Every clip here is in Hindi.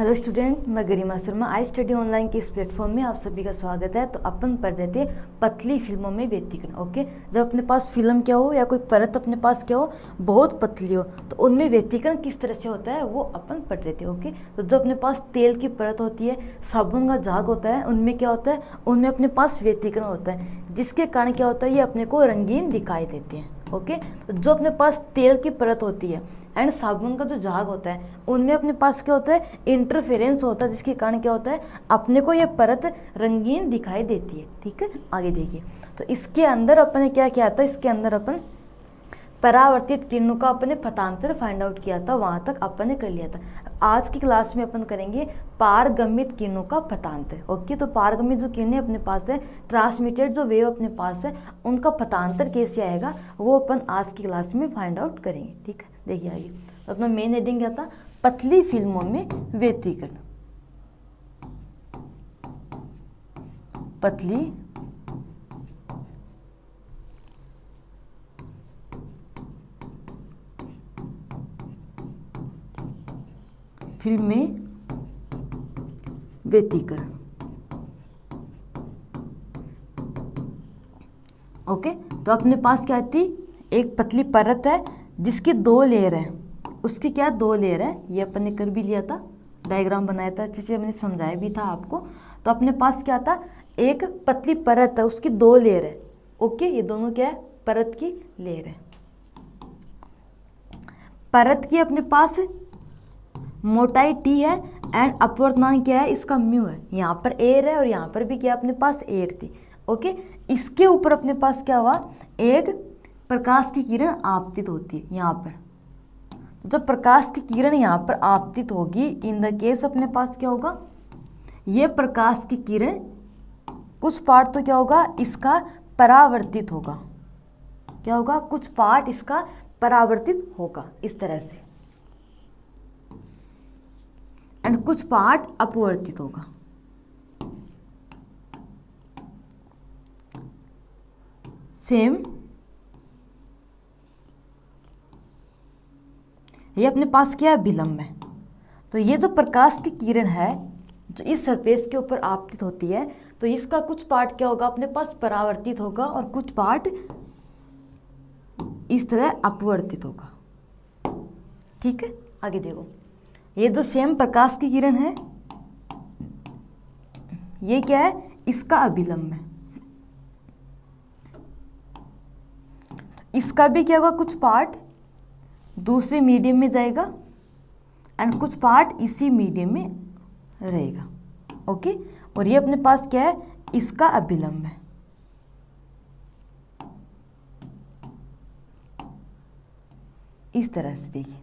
हेलो स्टूडेंट, मैं गरिमा शर्मा आई स्टडी ऑनलाइन के इस प्लेटफॉर्म में आप सभी का स्वागत है। तो अपन पढ़ रहे थे पतली फिल्मों में व्यतिकरण। ओके, जब अपने पास फिल्म क्या हो या कोई परत अपने पास क्या हो बहुत पतली हो तो उनमें व्यतिकरण किस तरह से होता है वो अपन पढ़ रहे थे। ओके, तो जब अपने पास तेल की परत होती है, साबुन का झाग होता है, उनमें क्या होता है, उनमें अपने पास व्यतिकरण होता है, जिसके कारण क्या होता है, ये अपने को रंगीन दिखाई देते हैं। ओके, तो जो अपने पास तेल की परत होती है एंड साबुन का जो झाग होता है उनमें अपने पास क्या होता है, इंटरफेरेंस होता है, जिसके कारण क्या होता है, अपने को ये परत रंगीन दिखाई देती है। ठीक है, आगे देखिए। तो इसके अंदर अपन ने क्या किया था, इसके अंदर अपन परावर्तित किरणों का अपने पथांतर फाइंड आउट किया था, वहाँ तक अपन ने कर लिया था। आज की क्लास में अपन करेंगे पारगमित किरणों का पथांतर। ओके, तो पारगमित जो किरणें अपने पास है, ट्रांसमिटेड जो वेव अपने पास है, उनका पथांतर कैसे आएगा वो अपन आज की क्लास में फाइंड आउट करेंगे। ठीक है, देखिए आगे। तो अपना मेन हेडिंग क्या था, पतली फिल्मों में व्यतिकरण। पतली फिल्म में व्यतिकरण। ओके, तो अपने पास क्या थी, एक पतली परत है जिसकी दो लेयर है, उसकी क्या दो लेयर है, ये अपन ने कर भी लिया था, डायग्राम बनाया था, अच्छे से मैंने समझाया भी था आपको। तो अपने पास क्या था, एक पतली परत है, उसकी दो लेयर है। ओके, ये दोनों क्या है, परत की लेयर है। परत की अपने पास मोटाई टी है एंड अपवर्तनांक क्या है, इसका म्यू है। यहाँ पर एयर है और यहाँ पर भी क्या अपने पास एयर थी। ओके, इसके ऊपर अपने पास क्या हुआ, एक प्रकाश की किरण आपतित होती है यहाँ पर। तो जब प्रकाश की किरण यहाँ पर आपतित होगी, इन द केस अपने पास क्या होगा, ये प्रकाश की किरण कुछ पार्ट तो क्या होगा, इसका परावर्तित होगा। क्या होगा, कुछ पार्ट इसका परावर्तित होगा इस तरह से, एंड कुछ पार्ट अपवर्तित होगा। सेम ये अपने पास क्या है, विलंब है। तो ये जो प्रकाश की किरण है जो इस सरफेस के ऊपर आपतित होती है, तो इसका कुछ पार्ट क्या होगा, अपने पास परावर्तित होगा और कुछ पार्ट इस तरह अपवर्तित होगा। ठीक है, आगे देखो। ये जो सेम प्रकाश की किरण है, ये क्या है, इसका अभिलंब है। इसका भी क्या होगा, कुछ पार्ट दूसरे मीडियम में जाएगा एंड कुछ पार्ट इसी मीडियम में रहेगा। ओके, और ये अपने पास क्या है, इसका अभिलंब है। इस तरह से देखिए।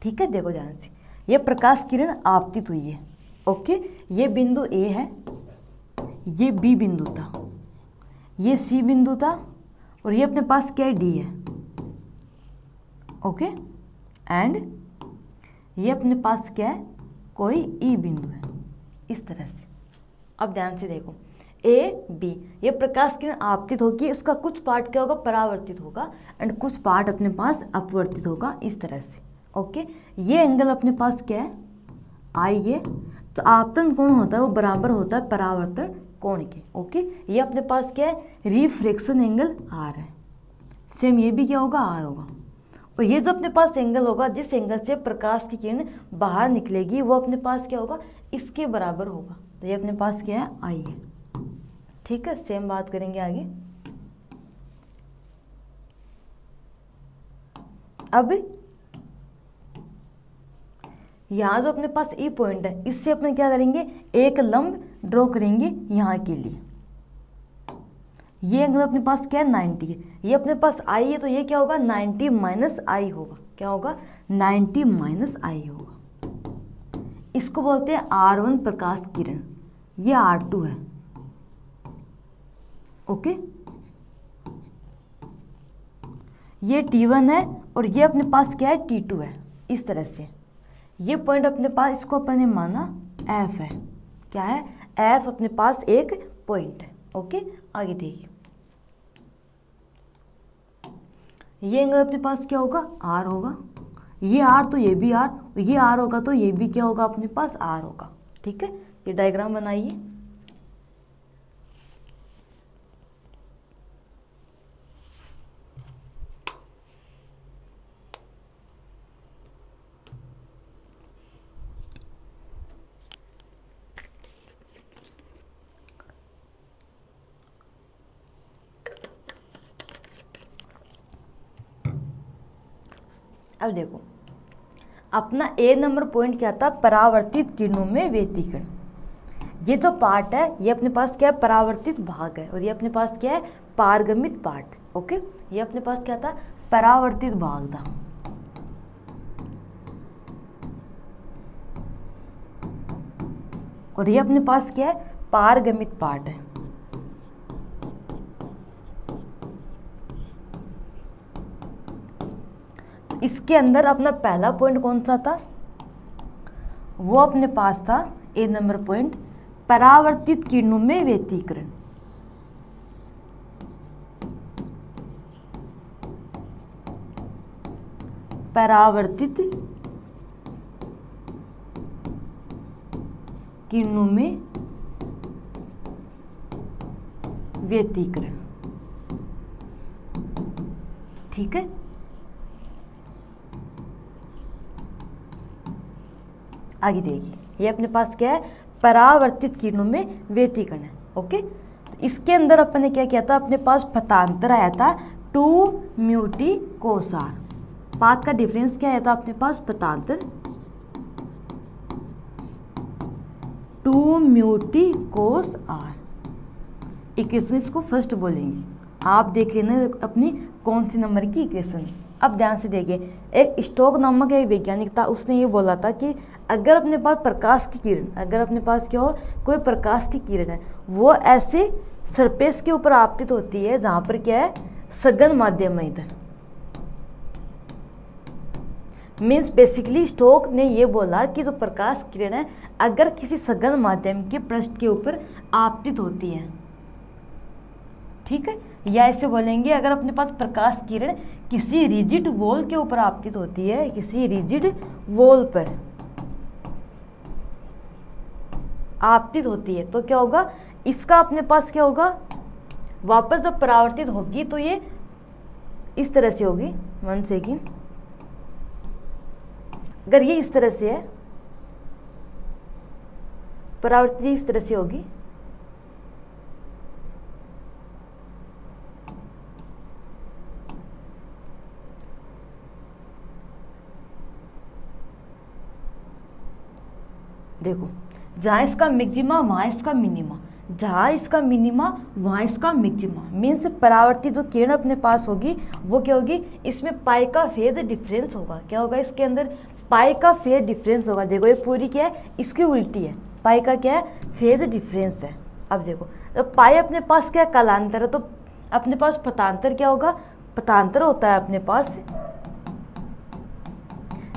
ठीक है, देखो ध्यान से, ये प्रकाश किरण आपतित हुई है। ओके, ये बिंदु ए है, ये बी बिंदु था, ये सी बिंदु था, और ये अपने पास क्या है, डी है। ओके, एंड ये अपने पास क्या है, कोई ई बिंदु है, इस तरह से। अब ध्यान से देखो, ए बी, ये प्रकाश किरण आपतित होगी, इसका कुछ पार्ट क्या होगा, परावर्तित होगा एंड कुछ पार्ट अपने पास अपवर्तित होगा, इस तरह से। ओके, ये एंगल अपने पास क्या है, आई है। तो आपतन कोण होता है वो बराबर होता है परावर्तन कोण के। ओके, ये अपने पास क्या है, रिफ्रैक्शन एंगल आर है। सेम ये भी क्या होगा, आर होगा। और ये जो अपने पास एंगल होगा, जिस एंगल से प्रकाश की किरण बाहर निकलेगी, वो अपने पास क्या होगा, इसके बराबर होगा। तो ये अपने पास क्या है, आई है। ठीक है, सेम बात करेंगे आगे। अब यहाँ जो अपने पास ई पॉइंट है, इससे अपने क्या करेंगे, एक लंब ड्रॉ करेंगे यहाँ के लिए। ये एंगल अपने पास क्या है, 90 है। ये अपने पास आई है, तो ये क्या होगा, 90 माइनस आई होगा। क्या होगा, 90 माइनस आई होगा। इसको बोलते हैं R1 प्रकाश किरण, ये R2 है। ओके, ये T1 है और ये अपने पास क्या है, T2 है, इस तरह से। ये पॉइंट अपने पास, इसको अपन ने माना F है। क्या है, F अपने पास एक पॉइंट है। ओके, आगे देखिए। ये एंगल अपने पास क्या होगा, आर होगा, ये आर तो ये भी आर, ये आर होगा तो ये भी क्या होगा अपने पास आर होगा। ठीक है, ये डायग्राम बनाइए। अब देखो अपना ए नंबर पॉइंट क्या था, परावर्तित किरणों में व्यतिकरण। ये जो पार्ट है ये अपने पास क्या है, परावर्तित भाग है, और ये अपने पास क्या है, पारगमित पार्ट। ओके, ये अपने पास क्या था, परावर्तित भाग था। और ये अपने पास क्या है, पारगमित पार्ट है। इसके अंदर अपना पहला पॉइंट कौन सा था, वो अपने पास था ए नंबर पॉइंट, परावर्तित किरणों में व्यतिकरण। परावर्तित किरणों में व्यतिकरण। ठीक है, आगे देखिए, ये अपने पास क्या है, परावर्तित किरणों में व्यतिकरण है। ओके, तो इसके अंदर अपन ने क्या किया था, अपने पास पथांतर आया था 2 म्यूटी कोस आर। पाथ का डिफरेंस क्या आया था अपने पास, पथांतर 2 म्यूटी कोस आर। इक्वेशन इसको फर्स्ट बोलेंगे, आप देख लेना अपनी कौन सी नंबर की इक्वेशन। अब ध्यान से देखिए, एक स्टोक नामक एक वैज्ञानिक था, उसने ये बोला था कि अगर अपने पास प्रकाश की किरण, अगर अपने पास क्या हो, कोई प्रकाश की किरण है, वो ऐसे सरफेस के ऊपर आपतित होती है जहाँ पर क्या है, सघन माध्यम है। इधर मीन्स बेसिकली स्टोक ने ये बोला कि जो प्रकाश किरण है अगर किसी सघन माध्यम के पृष्ठ के ऊपर आपतित होती है, ठीक है, या ऐसे बोलेंगे अगर अपने पास प्रकाश किरण किसी रिजिड वॉल के ऊपर आपतित होती है, किसी रिजिड वॉल पर आपतित होती है, तो क्या होगा, इसका अपने पास क्या होगा, वापस जब परावर्तित होगी तो ये इस तरह से होगी। 1 सेकेंड, अगर ये इस तरह से है, परावर्तित इस तरह से होगी, देखो जहाँ इसका मैक्सिमा वहाँ इसका मिनिमा, जहाँ इसका मिनिमा वहाँ इसका मैक्सिमा। मीन्स परावर्तित जो किरण अपने पास होगी वो क्या होगी, इसमें पाई का फेज डिफरेंस होगा। क्या होगा, इसके अंदर पाई का फेज डिफरेंस होगा। देखो ये पूरी क्या है, इसकी उल्टी है, पाई का क्या है, फेज डिफरेंस है। अब देखो तो पाई अपने पास क्या है, कालांतर है, तो अपने पास पथांतर क्या होगा, पथांतर होता है अपने पास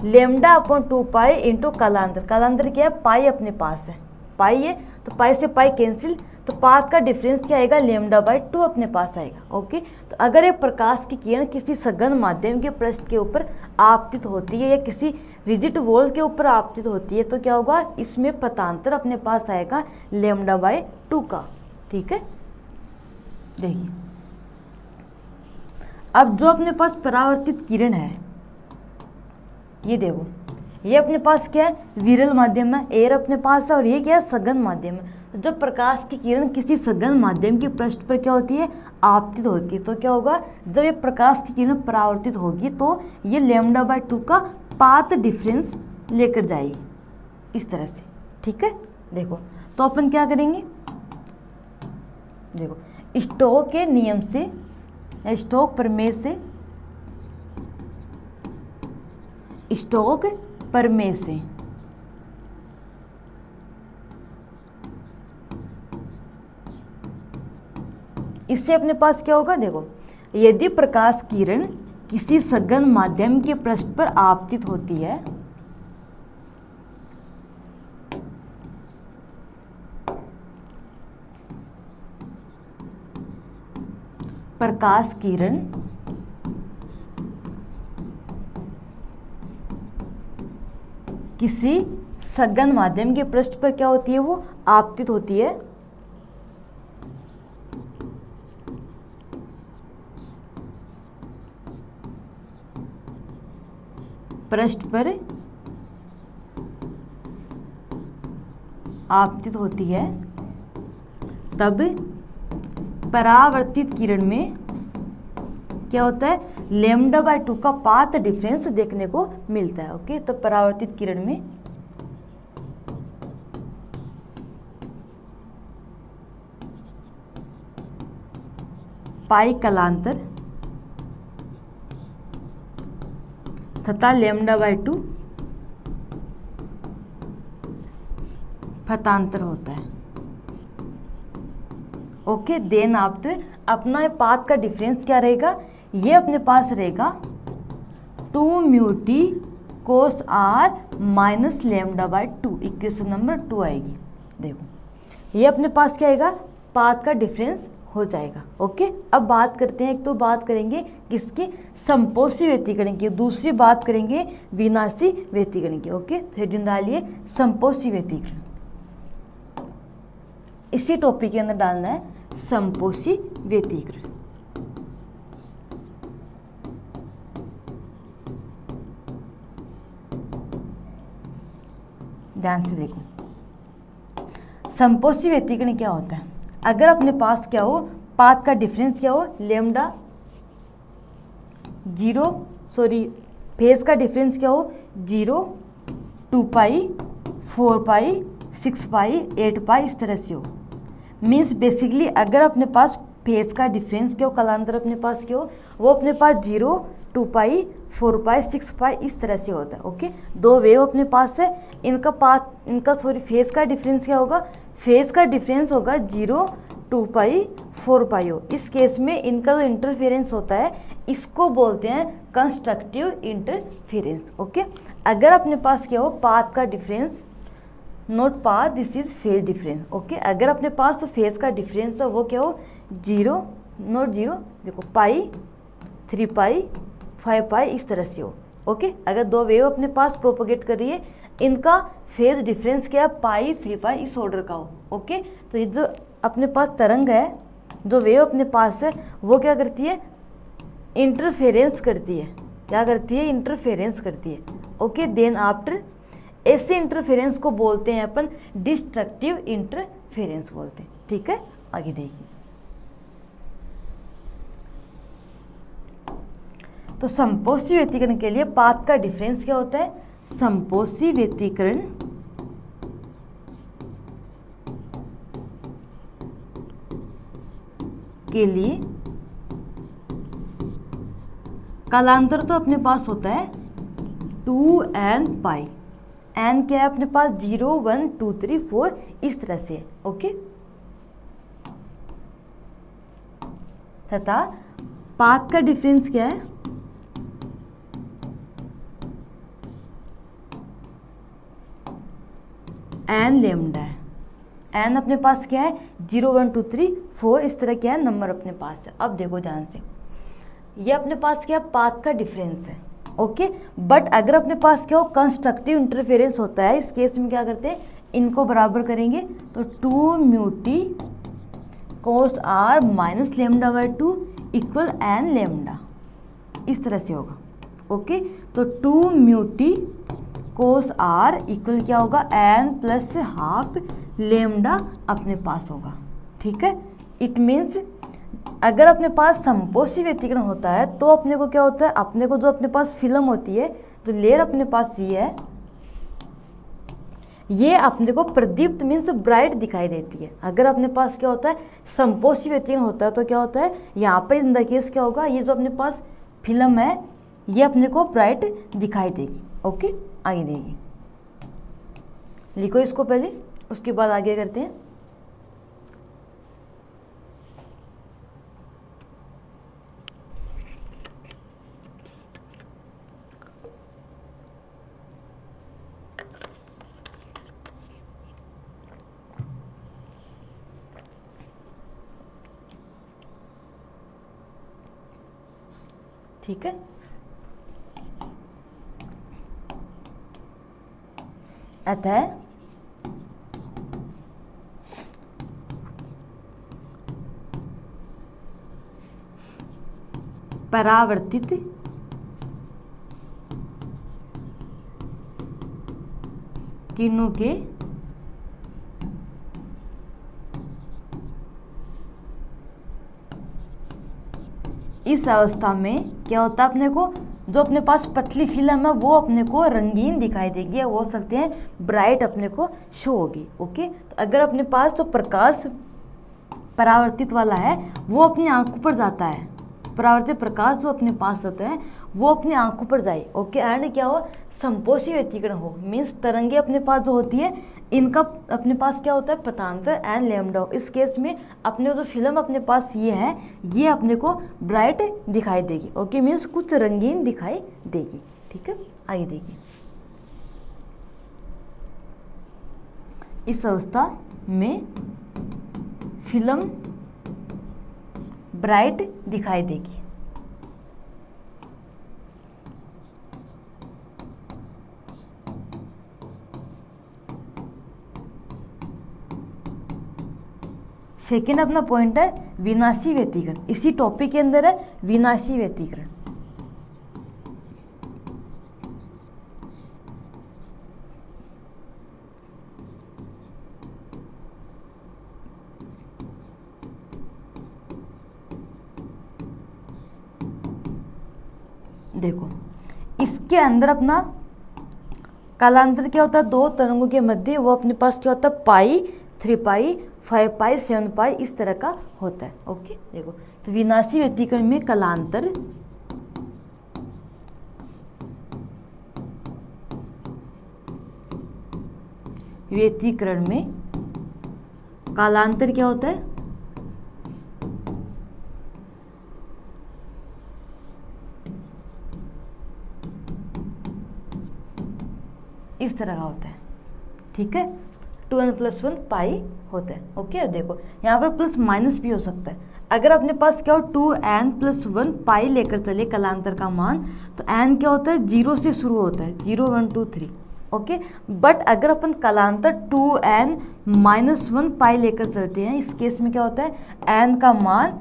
लेमडा अपॉन 2 पाई इंटू कालांतर। कालांतर क्या है, पाई अपने पास है, पाई है तो पाई से पाई कैंसिल, तो पाथ का डिफरेंस क्या आएगा, लेमडा बाई 2 अपने पास आएगा। ओके, तो अगर एक प्रकाश की किरण किसी सघन माध्यम के पृष्ठ के ऊपर आपतित होती है या किसी रिजिड वॉल के ऊपर आपतित होती है तो क्या होगा, इसमें पथांतर अपने पास आएगा लेमडा बाई 2 का। ठीक है, देखिए अब जो अपने पास परावर्तित किरण है, ये देखो ये अपने पास क्या है, विरल माध्यम है, एयर अपने पास है, और ये क्या है, सघन माध्यम है। जब प्रकाश की किरण किसी सघन माध्यम के पृष्ठ पर क्या होती है, आपतित होती है, तो क्या होगा, जब ये प्रकाश की किरण परावर्तित होगी तो ये लेमडा बाई 2 का पाथ डिफरेंस लेकर जाएगी इस तरह से। ठीक है, देखो तो अपन क्या करेंगे, देखो स्टोक के नियम से, स्टोक प्रमेय से, स्टोक प्रमेय से इससे अपने पास क्या होगा, देखो यदि प्रकाश किरण किसी सघन माध्यम के पृष्ठ पर आपतित होती है, प्रकाश किरण किसी सघन माध्यम के पृष्ठ पर क्या होती है, वो आपतित होती है। पृष्ठ पर आपतित होती है, तब परावर्तित किरण में क्या होता है, λ/2 का पाथ डिफरेंस देखने को मिलता है। ओके, तो परावर्तित किरण में पाई कलांतर तथा λ/2 पथांतर होता है। ओके, देन आफ्टर अपना पाथ का डिफरेंस क्या रहेगा, ये अपने पास रहेगा 2μt cos r minus λ/2, equation number 2 आएगी। देखो ये अपने पास क्या आएगा, पाथ का डिफरेंस हो जाएगा। ओके, अब बात करते हैं, एक तो बात करेंगे किसकी, समपोषी व्यतिकरण की, दूसरी बात करेंगे विनाशी व्यतिकरण की। ओके, तो हेडिंग डालिए समपोषी व्यतिकरण, इसी टॉपिक के अंदर डालना है समपोषी व्यतिकरण। ध्यान से देखो, समपोषी व्यतिकरण क्या होता है, अगर अपने पास क्या हो, पाथ का डिफरेंस क्या हो, फेज का डिफरेंस क्या हो, 0, 2 पाई, 4 पाई, 6 पाई, 8 पाई, इस तरह से हो। मीन्स बेसिकली अगर अपने पास फेज का डिफरेंस क्या हो, कलांतर अपने पास क्या हो, वो अपने पास 0, 2 पाई, 4 पाई, 6 पाई, इस तरह से होता है। ओके, दो वेव अपने पास है, इनका फेज का डिफरेंस क्या होगा, फेज का डिफरेंस होगा 0, 2 पाई, 4 पाई हो। इस केस में इनका जो इंटरफेरेंस होता है, इसको बोलते हैं कंस्ट्रक्टिव इंटरफेरेंस। ओके, अगर अपने पास क्या हो, पाथ का difference, not path, this is phase difference. Okay, अगर अपने पास फेज का डिफरेंस है वो क्या हो, 0, नॉट 0, देखो पाई, 3 पाई, 5 पाई, इस तरह से हो। ओके, अगर दो वेव अपने पास प्रोपोगेट कर रही है, इनका फेज डिफरेंस क्या है, पाई, 3 पाई, इस ऑर्डर का हो। ओके, तो ये जो अपने पास तरंग है, जो वेव अपने पास है, वो क्या करती है, इंटरफेरेंस करती है। क्या करती है, इंटरफेरेंस करती है। ओके, देन आफ्टर ऐसे इंटरफेरेंस को बोलते हैं अपन डिस्ट्रक्टिव इंटरफेरेंस बोलते हैं। ठीक है, आगे देखिए। तो समपोषी व्यतिकरण के लिए पाथ का डिफरेंस क्या होता है, समपोषी व्यतिकरण के लिए कालांतर तो अपने पास होता है 2n पाई, n क्या है अपने पास, 0, 1, 2, 3, 4, इस तरह से। ओके, तथा पाथ का डिफरेंस क्या है, n लेमडा है। n अपने पास क्या है, 0, 1, 2, 3, 4, इस तरह क्या है, नंबर अपने पास है। अब देखो ध्यान से, ये अपने पास क्या, पाथ का डिफरेंस है। ओके, बट अगर अपने पास क्या हो, कंस्ट्रक्टिव इंटरफेरेंस होता है, इस केस में क्या करते हैं, इनको बराबर करेंगे, तो 2μt cos r minus λ/2 equal n lambda, इस तरह से होगा। ओके, तो 2μt cos r इक्वल क्या होगा, n प्लस हाफ लेमडा अपने पास होगा। ठीक है, इट मीन्स अगर अपने पास समपोषी व्यतिकरण होता है तो अपने को क्या होता है, अपने को जो अपने पास फिल्म होती है, तो लेयर अपने पास ये है, ये अपने को प्रदीप्त मीन्स ब्राइट दिखाई देती है। अगर अपने पास क्या होता है, समपोषी व्यतिकरण होता है, तो क्या होता है, यहाँ पे इन द केस क्या होगा, ये जो अपने पास फिल्म है, ये अपने को ब्राइट दिखाई देगी। ओके, आगे देगी, लिखो इसको पहले, उसके बाद आगे करते हैं। ठीक है, अतः परावर्तित किरणों के इस अवस्था में क्या होता है, अपने को जो अपने पास पतली फिल्म है वो अपने को रंगीन दिखाई देगी, या हो सकते हैं ब्राइट अपने को शो होगी। ओके, तो अगर अपने पास जो प्रकाश परावर्तित वाला है वो अपनी आंखों पर जाता है, परावर्तित प्रकाश जो अपने पास होता है वो अपनी आंखों पर जाए। ओके, एंड क्या हो, संपोषी व्यतिकरण हो, मीन्स तरंगे अपने पास जो होती है इनका अपने पास क्या होता है, पतांतर एंड लैम्डा हो। इस केस में अपने जो फिल्म अपने पास ये है, ये अपने को ब्राइट दिखाई देगी। ओके, मीन्स कुछ रंगीन दिखाई देगी। ठीक है, आगे देखिए, इस अवस्था में फिल्म ब्राइट दिखाई देगी। सेकेंड अपना पॉइंट है विनाशी व्यतिकरण, इसी टॉपिक के अंदर है विनाशी व्यतिकरण। देखो, इसके अंदर अपना कालांतर क्या होता है, दो तरंगों के मध्य वो अपने पास क्या होता है, पाई, 3 पाई, 5 पाई, 7 पाई, इस तरह का होता है। ओके, देखो, तो विनाशी व्यतिकरण में कालांतर व्यतिकरण में कालांतर क्या होता है, इस तरह का होता है। ठीक है, 2n + 1 पाई होता है। ओके, देखो यहाँ पर प्लस माइनस भी हो सकता है। अगर अपने पास क्या हो, 2n + 1 पाई लेकर चले कालांतर का मान, तो n क्या होता है, 0 से शुरू होता है, 0 1 2 3। ओके, बट अगर अपन कालांतर 2n - 1 पाई लेकर चलते हैं, इस केस में क्या होता है, n का मान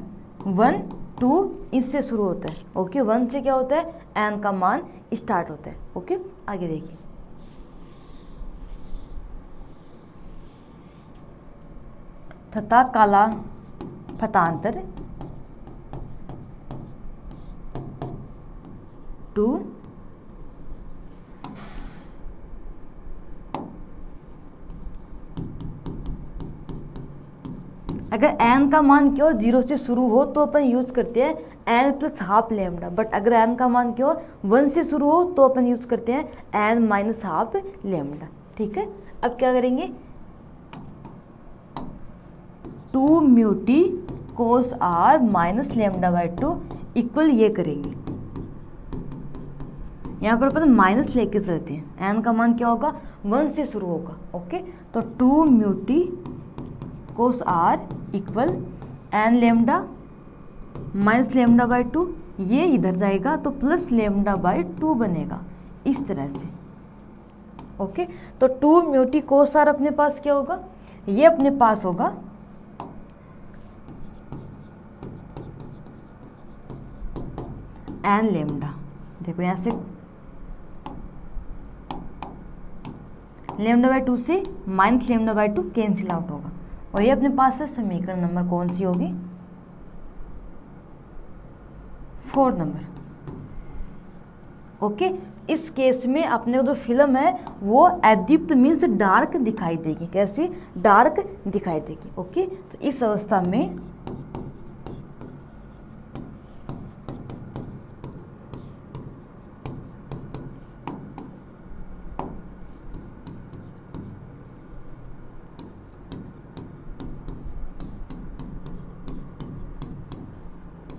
1 2 इससे शुरू होता है। ओके, 1 से क्या होता है, n का मान स्टार्ट होता है। ओके, आगे देखिए, तथा काला पतांतर 2 अगर n का मान क्या हो, 0 से शुरू हो तो अपन यूज करते हैं n + ½ लैम्डा, बट अगर n का मान क्या हो, 1 से शुरू हो तो अपन यूज करते हैं n - ½ लैम्डा। ठीक है, अब क्या करेंगे, 2 μt cos r - λ/2 इक्वल ये करेंगे, यहाँ पर अपन माइनस लेके चलते हैं, n का मान क्या होगा, 1 से शुरू होगा। ओके, तो 2 μt cos r equal n lambda - λ/2, ये इधर जाएगा तो प्लस λ/2 बनेगा, इस तरह से। ओके, तो 2 μt cos r अपने पास क्या होगा, ये अपने पास होगा n लैम्डा। देखो यहाँ से λ/2 से माइनस λ/2 कैंसिल आउट होगा, और ये अपने पास है समीकरण नंबर कौन सी होगी, 4 नंबर। ओके, इस केस में अपने जो फिल्म है वो अदीप्त मीन्स डार्क दिखाई देगी। कैसे, डार्क दिखाई देगी। ओके, तो इस अवस्था में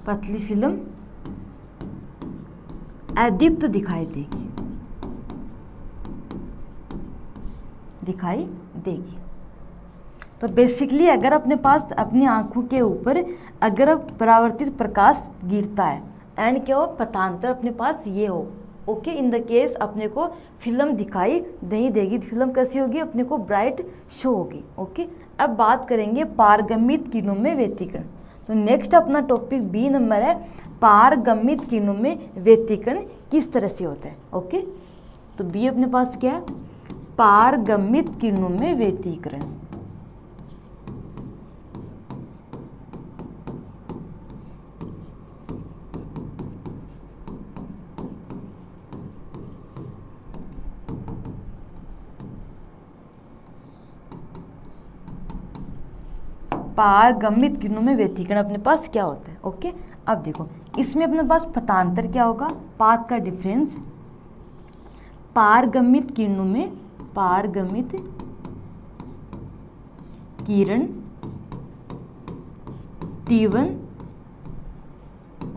पतली फिल्म अदीप्त दिखाई देगी। तो बेसिकली अगर अपने पास अपनी आंखों के ऊपर अगर परावर्तित प्रकाश गिरता है एंड क्या हो, पतांतर अपने पास ये हो, ओके। इन द केस अपने को फिल्म दिखाई नहीं देगी, फिल्म कैसी होगी, अपने को ब्राइट शो होगी। ओके, अब बात करेंगे पारगमित किरणों में व्यतिकरण। तो नेक्स्ट अपना टॉपिक बी नंबर है, पारगमित किरणों में व्यतिकरण किस तरह से होता है। ओके, तो बी अपने पास क्या है, पारगमित किरणों में व्यतिकरण। पारगमित किरणों में व्यतिकरण अपने पास क्या होता है। ओके, अब देखो इसमें अपने पास पथांतर क्या होगा, पाथ का डिफरेंस। पारगमित किरणों में, पारगमित किरण T1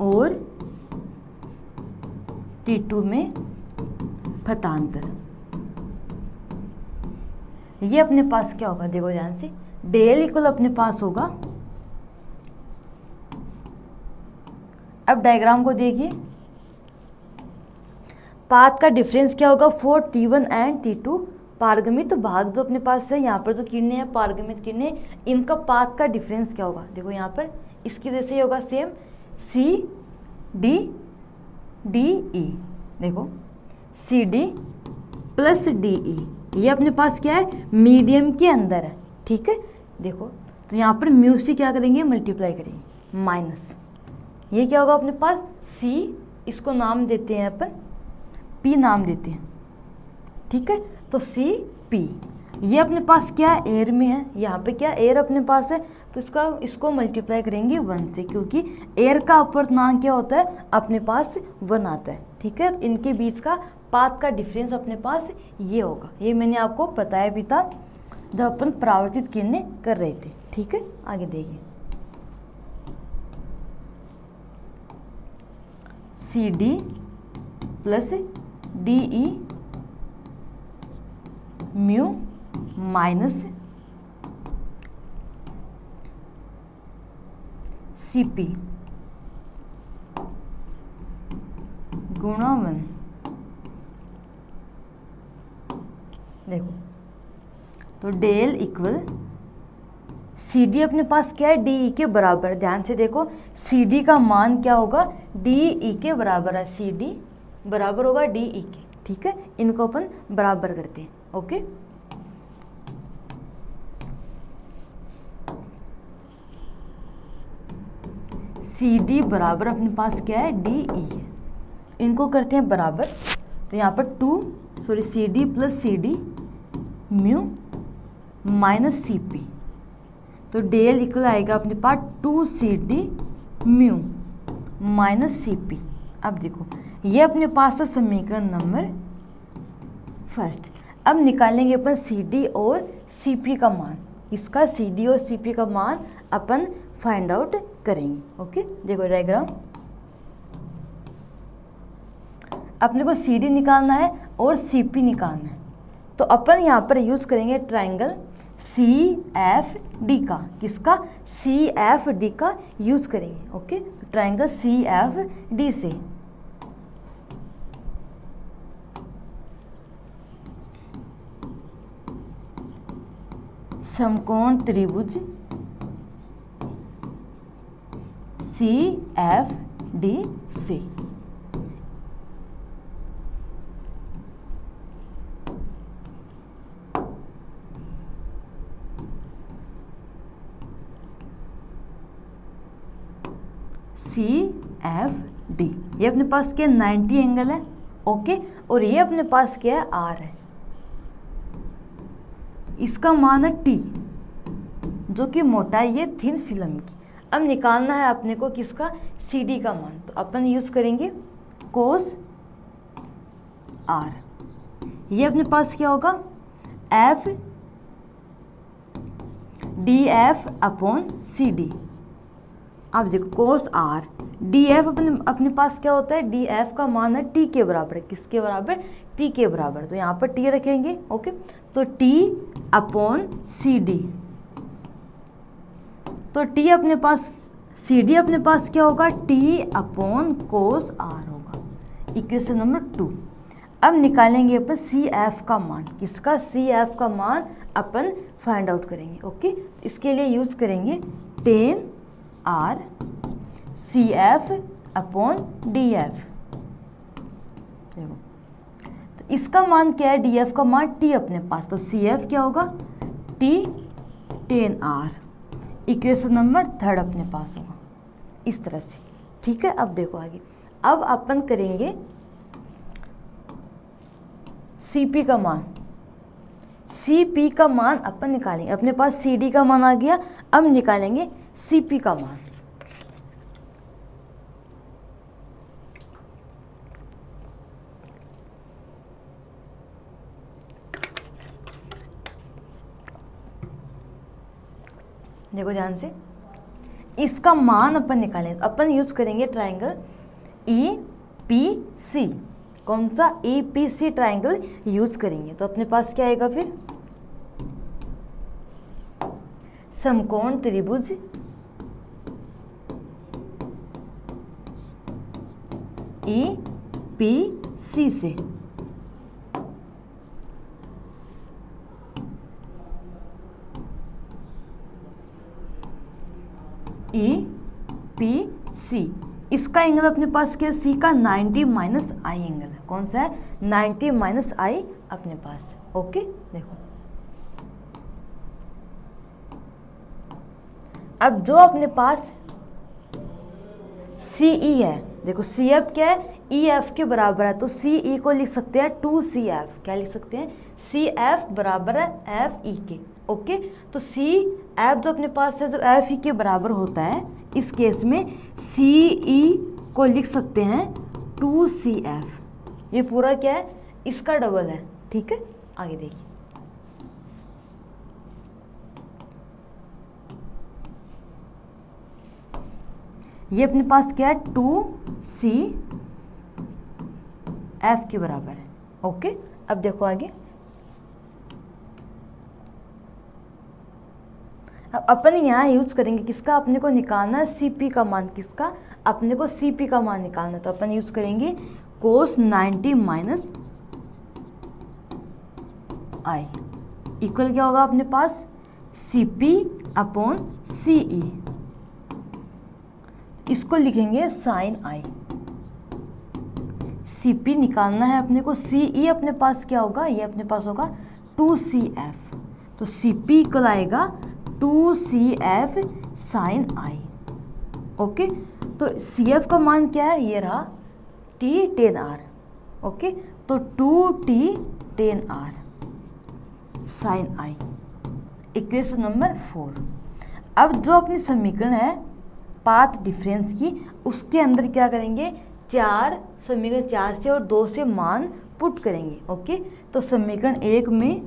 और T2 में पथांतर, ये अपने पास क्या होगा, देखो ध्यान से, डेल इक्वल अपने पास होगा। अब डायग्राम को देखिए, पाथ का डिफरेंस क्या होगा, फॉर T1 एंड T2। पारगमित भाग जो अपने पास है, यहाँ पर जो किरणें हैं पारगमित किरणें, इनका पाथ का डिफरेंस क्या होगा, देखो यहाँ पर इसकी जैसे ही होगा same, C D D E. देखो C D plus D E, ये अपने पास क्या है, मीडियम के अंदर है। ठीक है, देखो तो यहाँ पर म्यू से क्या करेंगे, मल्टीप्लाई करेंगे, माइनस, ये क्या होगा अपने पास, सी, इसको नाम देते हैं अपन, पी नाम देते हैं। ठीक है, तो सी पी, ये अपने पास क्या है, एयर में है, यहाँ पे क्या एयर अपने पास है, तो इसको मल्टीप्लाई करेंगे 1 से, क्योंकि एयर का अपूर्णांक क्या होता है, अपने पास 1 आता है। ठीक है, तो इनके बीच का पाथ का डिफरेंस अपने पास ये होगा। ये मैंने आपको बताया भी था जब अपन परावर्तित किरणें कर रहे थे। ठीक है, आगे देखिए, C D plus D E mu minus C P गुणा 1। देखो तो डेल इक्वल सी डी अपने पास क्या है, डी ई के बराबर। ध्यान से देखो, सी डी का मान क्या होगा, डी ई के बराबर है, सी डी बराबर होगा डी ई के। ठीक है, इनको अपन बराबर करते हैं। ओके, सी डी बराबर अपने पास क्या है, डी ई है, इनको करते हैं बराबर। तो यहाँ पर C D plus C D mu minus C P, तो डेल इक्वल आएगा अपने पास 2 C D mu minus C P. अब देखो ये अपने पास है समीकरण नंबर फर्स्ट। अब निकालेंगे अपन सी डी और सी पी का मान, इसका सी डी और सी पी का मान अपन फाइंड आउट करेंगे। ओके, देखो डायग्राम, अपने को सी डी निकालना है और सी पी निकालना है, तो अपन यहाँ पर यूज़ करेंगे ट्राइंगल सी एफ डी का, किसका, सी एफ डी का यूज़ करेंगे। ओके, तो ट्राइंगल सी एफ डी से समकोण त्रिभुज सी एफ डी से सी एफ डी, ये अपने पास क्या 90 एंगल है। ओके, और ये अपने पास क्या है, आर है, इसका मान है टी, जो कि मोटाई है थिन फिल्म की। अब निकालना है अपने को किसका, सी डी का मान, तो अपन यूज़ करेंगे कोस आर। ये अपने पास क्या होगा, F D F upon C D. अब देखो कोस आर डी एफ अपने पास क्या होता है, डी एफ का मान है टी के बराबर, किसके बराबर, टी के बराबर, तो यहाँ पर टी रखेंगे। ओके, तो टी अपॉन सी डी, तो टी अपने पास, सी डी अपने पास क्या होगा, टी अपॉन कोस आर होगा। Equation number 2। अब निकालेंगे अपन सी एफ का मान। किसका? सी एफ का मान अपन फाइंड आउट करेंगे। ओके, इसके लिए यूज़ करेंगे tan R C F upon D F. देखो तो इसका मान क्या है? डी एफ का मान टी अपने पास, तो सी एफ क्या होगा? T tan R. Equation number 3 अपने पास होगा इस तरह से। ठीक है, अब देखो आगे। अब अपन करेंगे सीपी का मान। सीपी का मान अपन निकालेंगे। अपने पास सीडी का मान आ गया, अब निकालेंगे सीपी का मान। देखो ध्यान से, इसका मान अपन निकालेंगे तो अपन यूज करेंगे ट्राइंगल ई पी सी। कौन सा? E P C triangle use करेंगे। तो अपने पास क्या आएगा फिर? समकोण त्रिभुज ई पी सी से ई पी सी। इसका एंगल अपने पास क्या है? सी का 90 माइनस आई एंगल है। कौन सा है? 90 माइनस आई अपने पास। ओके, देखो अब जो अपने पास सी ई है, देखो सी एफ क्या है? ई एफ के बराबर है, तो सी ई को लिख सकते हैं 2CF। क्या लिख सकते हैं? सी एफ बराबर है एफ ई के। ओके, तो सी एफ जो अपने पास है, जब एफ ई के बराबर होता है, इस केस में सी ई को लिख सकते हैं 2CF। ये पूरा क्या है? इसका डबल है। ठीक है, आगे देखिए। ये अपने पास क्या है? 2CF के बराबर है। ओके, अब देखो आगे। अब अपन यहाँ यूज करेंगे किसका? अपने को निकालना है सीपी का मान। किसका? अपने को सीपी का मान निकालना है, तो अपन यूज करेंगे कोस 90 माइनस आई इक्वल क्या होगा अपने पास? CP upon CE. इसको लिखेंगे साइन आई। सीपी निकालना है अपने को, सीई अपने पास क्या होगा? ये अपने पास होगा 2CF। तो सीपी इक्वल आएगा 2CF साइन आई। ओके, तो CF का मान क्या है? ये रहा T tan R। ओके, तो 2T tan R sine I. Equation number 4। अब जो अपनी समीकरण है पाथ डिफरेंस की, उसके अंदर क्या करेंगे? समीकरण 4 से और 2 से मान पुट करेंगे। ओके, तो समीकरण 1 में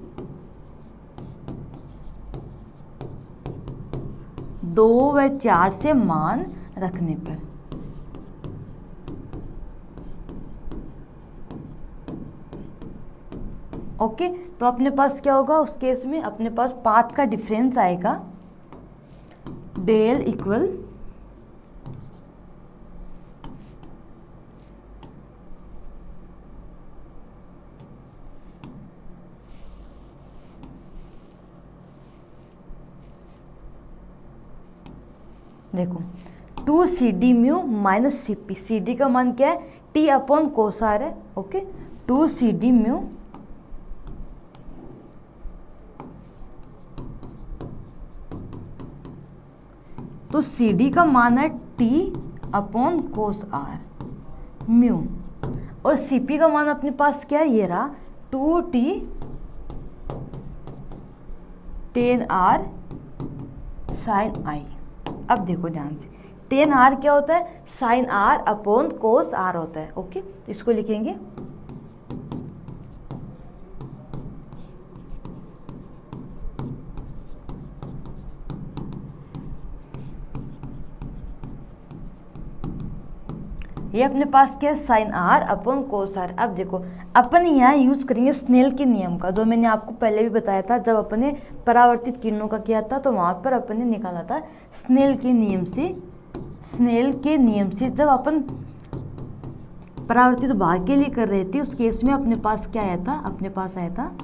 2 व 4 से मान रखने पर ओके, तो अपने पास क्या होगा? उस केस में अपने पास पाथ का डिफरेंस आएगा डेल इक्वल देखो 2CD mu minus CP। CD का मान क्या है? T अपॉन कोस आर है। ओके, 2CD म्यू तो CD का मान है T upon cos R mu, और CP का मान अपने पास क्या है? ये रहा 2T tan R साइन आई। अब देखो ध्यान से, tan R क्या होता है? Sine R upon cos R होता है। ओके, तो इसको लिखेंगे ये अपने पास क्या है? Sine R upon cos R। अब देखो अपन यहाँ यूज करेंगे स्नेल के नियम का, जो मैंने आपको पहले भी बताया था। जब अपन ने परावर्तित किरणों का किया था तो वहाँ पर अपन ने निकाला था स्नेल के नियम से। स्नेल के नियम से जब अपन परावर्तित भाग के लिए कर रहे थे, उस केस में अपने पास क्या आया था, अपने पास आया था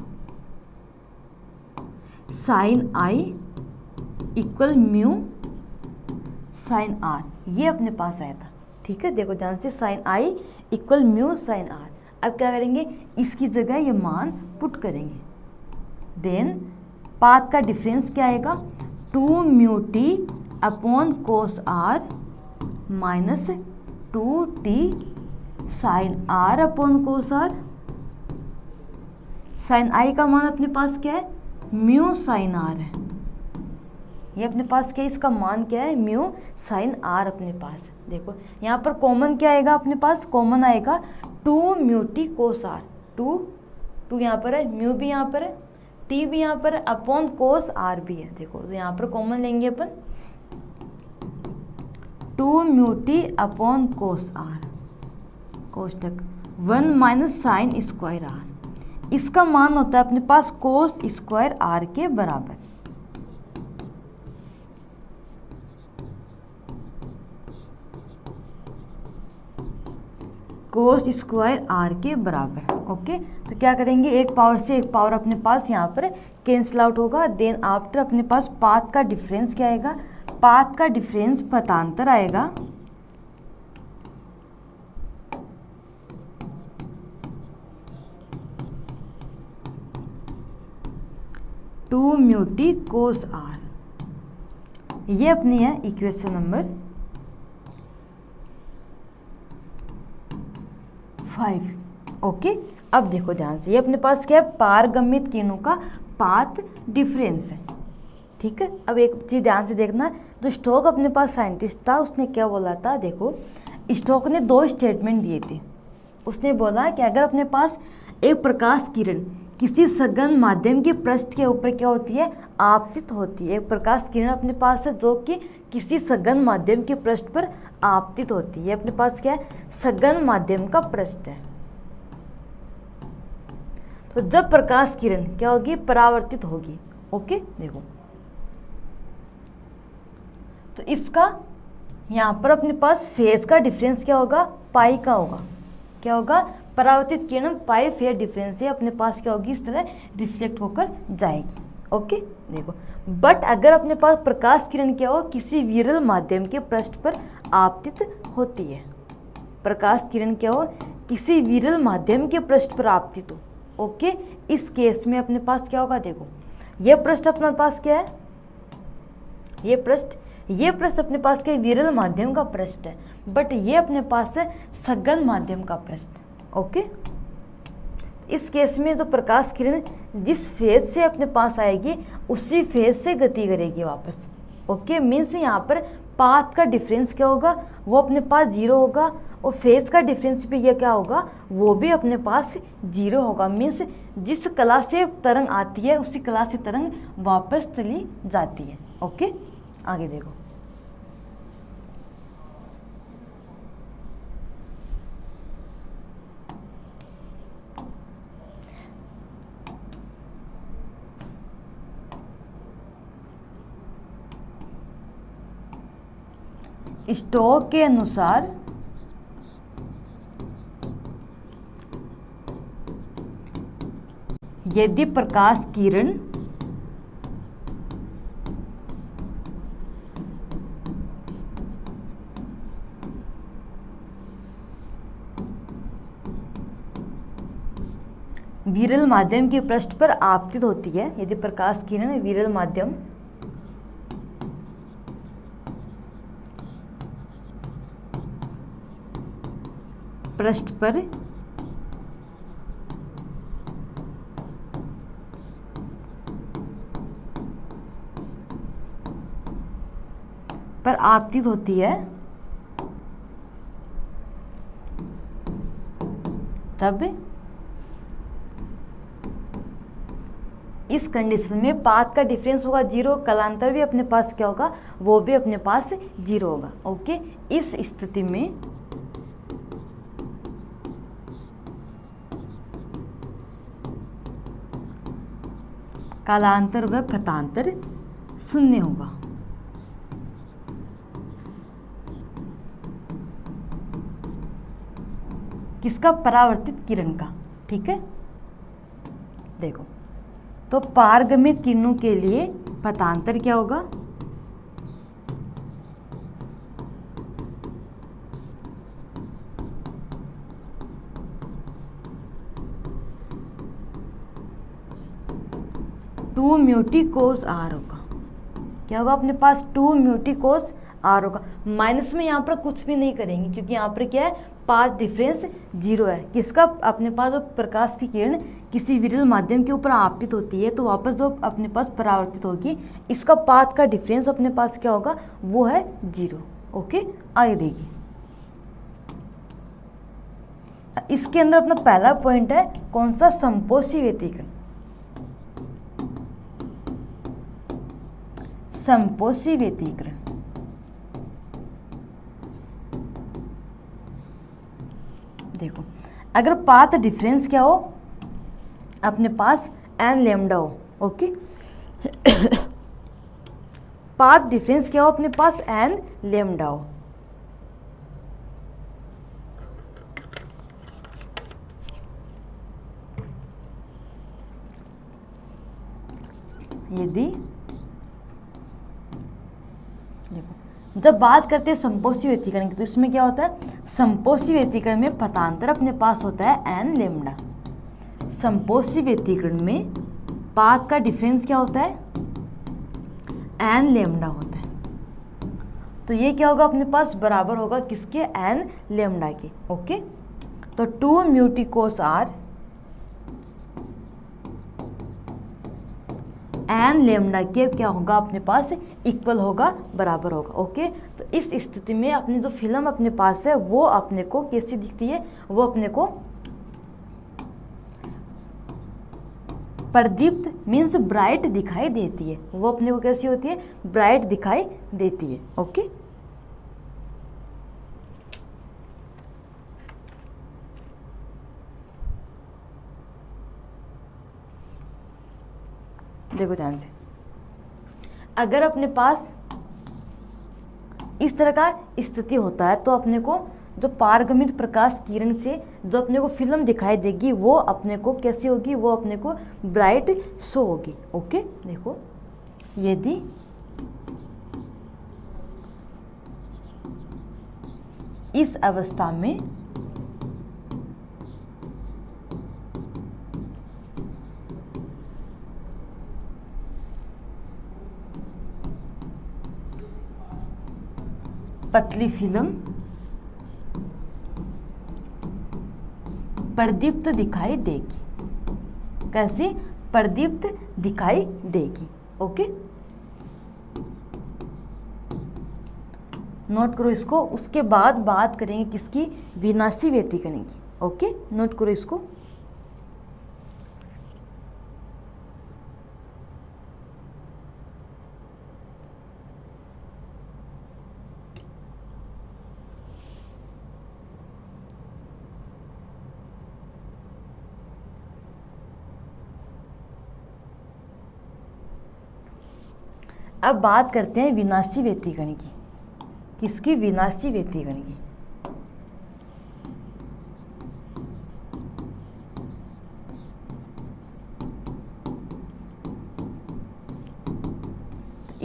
sine I equal mu sine R, ये अपने पास आया था। ठीक है, देखो ध्यान से, sine I equal mu sine R. अब क्या करेंगे, इसकी जगह ये मान पुट करेंगे, देन पाथ का डिफरेंस क्या आएगा, 2 mu T upon cos R minus 2 T sine R upon cos R. Sine I का मान अपने पास क्या है, म्यू साइन आर है, ये अपने पास क्या है, इसका मान क्या है, म्यू साइन आर अपने पास। देखो यहाँ पर कॉमन क्या आएगा, अपने पास कॉमन आएगा 2 म्यू टी कोस आर, 2 यहाँ पर है, म्यू भी यहाँ पर है, टी भी यहाँ पर है, अपॉन कोस आर भी है। देखो तो यहाँ पर कॉमन लेंगे अपन 2 mu T upon cos R, कोष्टक 1 माइनस साइन स्क्वायर आर, इसका मान होता है अपने पास कोस स्क्वायर आर के बराबर। कोस स्क्वायर आर के बराबर। ओके, तो क्या करेंगे, एक पावर से एक पावर अपने पास यहाँ पर कैंसिल आउट होगा। देन आफ्टर अपने पास पाथ का डिफरेंस क्या आएगा, पाथ का डिफरेंस पथांतर आएगा, two mu T cos R, ये अपनी है इक्वेशन नंबर 5। ओके, अब देखो ध्यान से, ये अपने पास क्या है, पारगम्यित किरणों का पाथ डिफरेंस है। ठीक है, अब एक चीज़ ध्यान से देखना, जो स्टोक अपने पास साइंटिस्ट था, उसने क्या बोला था, देखो स्टोक ने 2 स्टेटमेंट दिए थे। उसने बोला कि अगर अपने पास एक प्रकाश किरण किसी सघन माध्यम के पृष्ठ के ऊपर क्या होती है, आपतित होती है, एक प्रकाश किरण अपने पास है जो कि किसी सघन माध्यम के पृष्ठ पर आपतित होती है, अपने पास क्या है, सघन माध्यम का पृष्ठ है। तो जब प्रकाश किरण क्या होगी, परावर्तित होगी। ओके, देखो तो इसका यहाँ पर अपने पास फेज का डिफरेंस क्या होगा, पाई का होगा, क्या होगा, परावर्तित किरण पाई फेज डिफरेंस है, अपने पास क्या होगी, इस तरह रिफ्लेक्ट होकर जाएगी। ओके, देखो बट अगर अपने पास प्रकाश किरण क्या हो, किसी विरल माध्यम के पृष्ठ पर आपतित होती है, प्रकाश किरण क्या हो, किसी विरल माध्यम के पृष्ठ पर आपतित हो। ओके, इस केस में अपने पास क्या होगा, देखो ये पृष्ठ अपने पास क्या है, ये पृष्ठ अपने पास क्या है, विरल माध्यम का पृष्ठ है, बट ये अपने पास है सघन माध्यम का पृष्ठ। ओके, इस केस में तो प्रकाश किरण जिस फेज से अपने पास आएगी उसी फेज से गति करेगी वापस। ओके, मीन्स यहाँ पर पाथ का डिफरेंस क्या होगा, वो अपने पास 0 होगा, और फेज का डिफरेंस भी ये क्या होगा, वो भी अपने पास 0 होगा। मीन्स जिस कला से तरंग आती है उसी कला से तरंग वापस चली जाती है। ओके, आगे देखो, स्टोक के अनुसार यदि प्रकाश किरण विरल माध्यम के पृष्ठ पर आपतित होती है, यदि प्रकाश किरण विरल माध्यम पृष्ठ पर आपतित होती है, तब इस कंडीशन में पाथ का डिफरेंस होगा 0, कलांतर भी अपने पास क्या होगा, वो भी अपने पास 0 होगा। ओके, इस स्थिति में कालांतर व पथांतर 0 होगा। किसका? परावर्तित किरण का। ठीक है, देखो तो पारगमित किरणों के लिए पथांतर क्या होगा? टू म्यूटी कोस आर होगा। क्या होगा अपने पास? टू म्यूटी कोस आर होगा। माइनस में यहाँ पर कुछ भी नहीं करेंगे क्योंकि यहाँ पर क्या है? पाथ डिफरेंस 0 है। किसका? अपने पास जो प्रकाश की किरण किसी विरल माध्यम के ऊपर आपतित होती है तो वापस जो अपने पास परावर्तित होगी, इसका पाथ का डिफरेंस अपने पास क्या होगा? वो है 0। ओके, आगे देखिए, इसके अंदर अपना पहला पॉइंट है कौन सा? संपोषी व्यतिकरण। संपोषी व्यतिकरण, देखो अगर पाथ डिफरेंस क्या हो? अपने पास एन लेमडा हो। ओके पाथ डिफरेंस क्या हो? अपने पास एन लेमडा हो। यदि देखो जब बात करते हैं संपोषी व्यतिकरण की तो इसमें क्या होता है? संपोषी व्यतिकरण में पथांतर अपने पास होता है एन लेमडा। संपोषी व्यतिकरण में पाथ का डिफरेंस क्या होता है? एन लेमडा होता है। तो ये क्या होगा अपने पास? बराबर होगा किसके? एन लेमडा के। ओके, तो two mu T cos R N lambda के क्या होगा अपने पास? इक्वल होगा, बराबर होगा। ओके, तो इस स्थिति में अपनी जो फिल्म अपने पास है वो अपने को कैसी दिखती है? वो अपने को प्रदीप्त मीन्स ब्राइट दिखाई देती है। वो अपने को कैसी होती है? ब्राइट दिखाई देती है। ओके, देखो ध्यान से, अगर अपने पास इस तरह का स्थिति होता है तो अपने को जो पारगमित प्रकाश किरण से जो अपने को फिल्म दिखाई देगी वो अपने को कैसी होगी? वो अपने को ब्राइट शो होगी। ओके, देखो यदि इस अवस्था में पतली फिल्म प्रदीप्त दिखाई देगी। कैसी? प्रदीप्त दिखाई देगी। ओके, नोट करो इसको। उसके बाद बात करेंगे किसकी? विनाशी व्यतिकरण की। ओके, नोट करो इसको। अब बात करते हैं विनाशी व्यतिकरण की। किसकी? विनाशी व्यतिकरण की।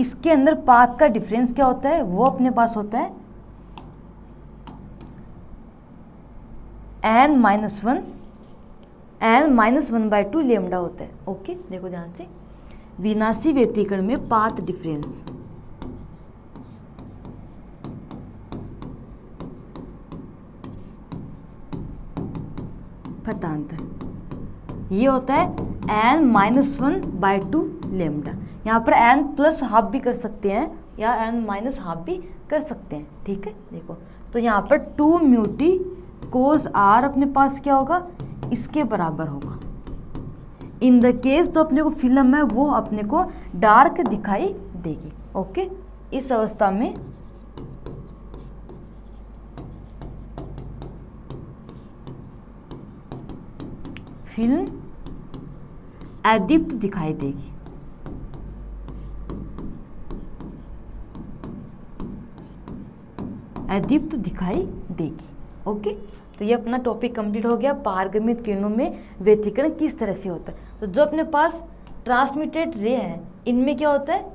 इसके अंदर पाथ का डिफरेंस क्या होता है? वो अपने पास होता है n-1/2 लेमडा होता है। ओके, देखो ध्यान से, विनाशी व्यतिकरण में पाथ डिफरेंस पथांतर ये होता है n-1/2 लेमडा। यहाँ पर n प्लस हाफ भी कर सकते हैं या n माइनस हाफ भी कर सकते हैं। ठीक है, देखो तो यहाँ पर 2 म्यूटी कोस आर अपने पास क्या होगा? इसके बराबर होगा। इन द केस जो अपने को फिल्म है वो अपने को डार्क दिखाई देगी। ओके, इस अवस्था में फिल्म अदीप्त दिखाई देगी। अदीप्त दिखाई देगी। ओके, तो ये अपना टॉपिक कंप्लीट हो गया, पारगमित किरणों में व्यतिकरण किस तरह से होता है। तो जो अपने पास ट्रांसमिटेड रे है, इनमें क्या होता है,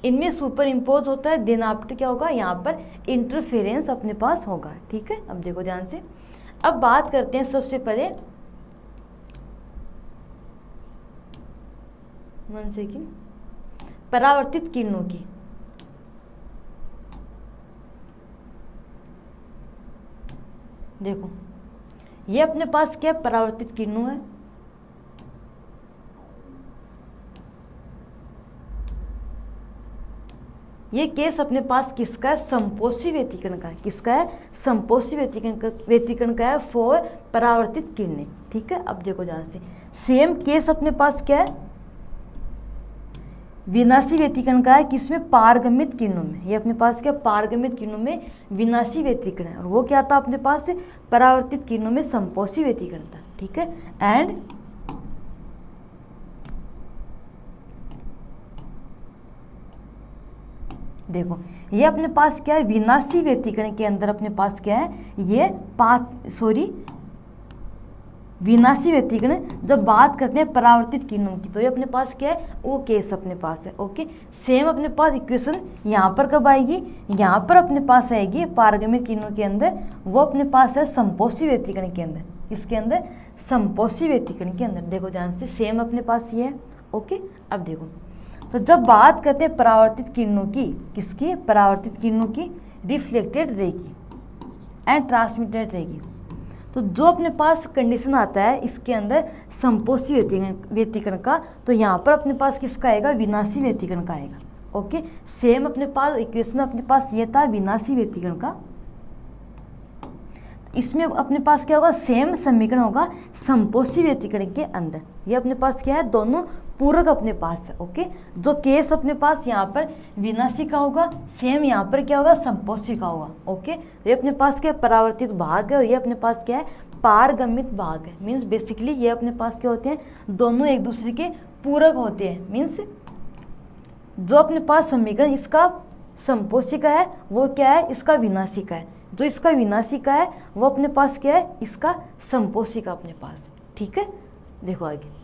इनमें सुपर इम्पोज होता है, देन आफ्टर क्या होगा, यहाँ पर इंटरफेरेंस अपने पास होगा। ठीक है, अब देखो ध्यान से। अब बात करते हैं सबसे पहले, वन सेकेंड, परावर्तित किरणों की। देखो ये अपने पास क्या, परावर्तित किरणों है। ये केस अपने पास किसका है, संपोषी व्यतिकरण का है। किसका है, संपोषी व्यतिकरण का है फॉर परावर्तित किरणें। ठीक है, अब देखो ध्यान से, सेम केस अपने पास क्या है, विनाशी व्यतिकरण का है। किसमें, पारगमित किरणों में। ये अपने पास क्या, पारगमित किरणों में विनाशी व्यतिकरण है, और वो क्या था अपने पास, परावर्तित किरणों में संपोषी व्यतिकरण था। ठीक है, एंड देखो ये अपने पास क्या है, विनाशी व्यतिकरण के अंदर अपने पास क्या है, ये विनाशी व्यतिकरण। जब बात करते हैं परावर्तित किरणों की, तो ये अपने पास क्या है, वो केस अपने पास है। ओके, सेम अपने पास इक्वेशन यहाँ पर कब आएगी, यहाँ पर अपने पास आएगी पारगमित किरणों के अंदर, वो अपने पास है संपोषी व्यतिकरण के अंदर। इसके अंदर संपोषी व्यतिकरण के अंदर, देखो ध्यान से, सेम अपने पास ये है। ओके, अब देखो, तो जब बात करते हैं परावर्तित किरणों की, किसकी, परावर्तित किरणों की, रिफ्लेक्टेड रे की एंड ट्रांसमिटेड रे की, तो जो अपने पास कंडीशन आता है इसके अंदर संपोषी व्यतिकरण का, तो यहाँ पर अपने पास किसका आएगा, विनाशी व्यतिकरण का आएगा। ओके, सेम अपने पास इक्वेशन अपने पास ये था विनाशी व्यतिकरण का। इसमें अपने पास क्या होगा, सेम समीकरण होगा संपोषी व्यतिकरण के अंदर। ये अपने पास क्या है, दोनों पूरक अपने पास है। ओके, जो केस अपने पास यहाँ पर विनाशी का होगा, सेम यहाँ पर क्या होगा, संपोषी का होगा। ओके, ये अपने पास क्या है, परावर्तित भाग है, और ये अपने पास क्या है, पारगमित भाग है। मीन्स बेसिकली ये अपने पास क्या होते हैं, दोनों एक दूसरे के पूरक होते हैं। मीन्स जो अपने पास समीकरण इसका संपोषी का है, वो क्या है, इसका विनाशी का है। जो इसका विनाशी का है, वो अपने पास क्या है, इसका संपोषी का अपने पास। ठीक है, देखो आगे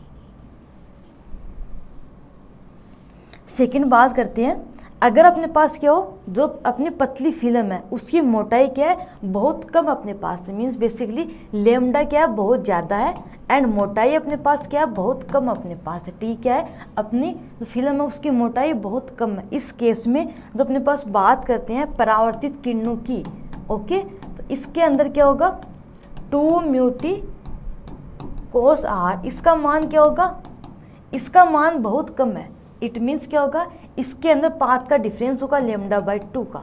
सेकंड बात करते हैं। अगर अपने पास क्या हो, जो अपनी पतली फिल्म है उसकी मोटाई क्या है, बहुत कम अपने पास है। मीन्स बेसिकली लेमडा क्या है, बहुत ज़्यादा है, एंड मोटाई अपने पास क्या है, बहुत कम अपने पास है। ठीक है, अपनी फिल्म है उसकी मोटाई बहुत कम है। इस केस में जो अपने पास बात करते हैं परावर्तित किरणों की, ओके, तो इसके अंदर क्या होगा, 2 म्यूटी कोस आर, इसका मान क्या होगा, इसका मान बहुत कम है। इट मीन्स क्या होगा, इसके अंदर पाथ का डिफरेंस होगा λ/2 का,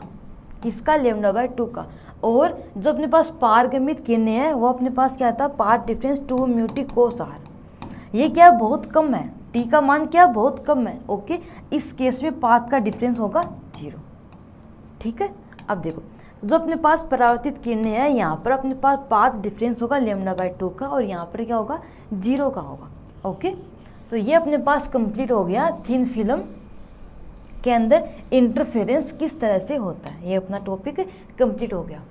इसका λ/2 का। और जो अपने पास पारगमित किरणें हैं, वो अपने पास क्या था, पाथ डिफरेंस 2 म्यूटी कोस आर, ये क्या है, बहुत कम है। टी का मान क्या, बहुत कम है। ओके, इस केस में पाथ का डिफरेंस होगा 0। ठीक है, अब देखो, जो अपने पास परावर्तित किरणें हैं, यहाँ पर अपने पास पाथ डिफरेंस होगा λ/2 का, और यहाँ पर क्या होगा, 0 का होगा। ओके, तो ये अपने पास कंप्लीट हो गया थिन फिल्म के अंदर इंटरफेरेंस किस तरह से होता है, ये अपना टॉपिक कंप्लीट हो गया।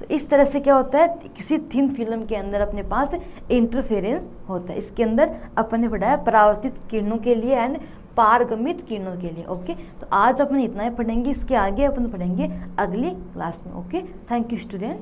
तो इस तरह से क्या होता है, किसी थिन फिल्म के अंदर अपने पास इंटरफेरेंस होता है। इसके अंदर अपन ने पढ़ा है परावर्तित किरणों के लिए एंड पारगमित किरणों के लिए। ओके, तो आज अपन इतना ही पढ़ेंगे, इसके आगे अपन पढ़ेंगे अगली क्लास में। Okay, thank you student.